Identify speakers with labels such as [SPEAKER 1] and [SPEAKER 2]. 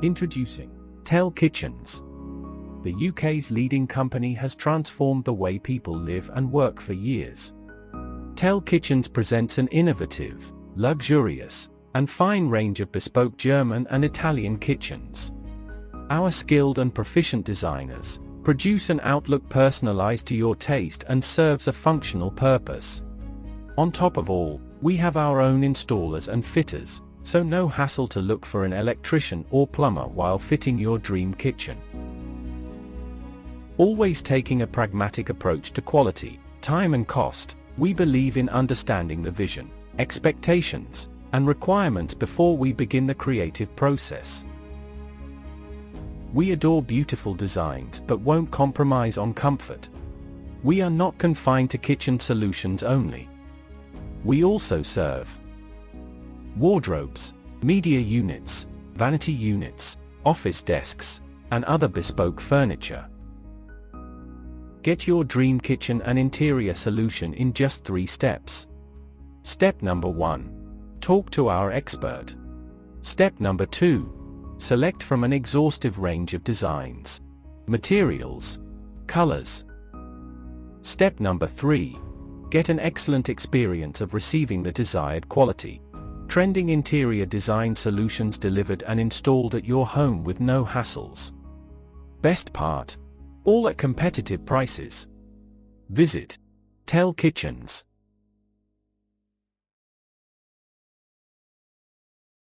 [SPEAKER 1] Introducing TEL Kitchens. The UK's leading company has transformed the way people live and work for years. TEL Kitchens presents an innovative, luxurious, and fine range of bespoke German and Italian kitchens. Our skilled and proficient designers produce an outlook personalized to your taste and serves a functional purpose. On top of all, we have our own installers and fitters, so no hassle to look for an electrician or plumber while fitting your dream kitchen. Always taking a pragmatic approach to quality, time and cost, we believe in understanding the vision, expectations, and requirements before we begin the creative process. We adore beautiful designs but won't compromise on comfort. We are not confined to kitchen solutions only. We also serve wardrobes, media units, vanity units, office desks, and other bespoke furniture. Get your dream kitchen and interior solution in just 3 steps. Step number 1. Talk to our expert. Step number 2. Select from an exhaustive range of designs, materials, colors. Step number 3. Get an excellent experience of receiving the desired quality, trending interior design solutions delivered and installed at your home with no hassles. Best part? All at competitive prices. Visit TEL Kitchens.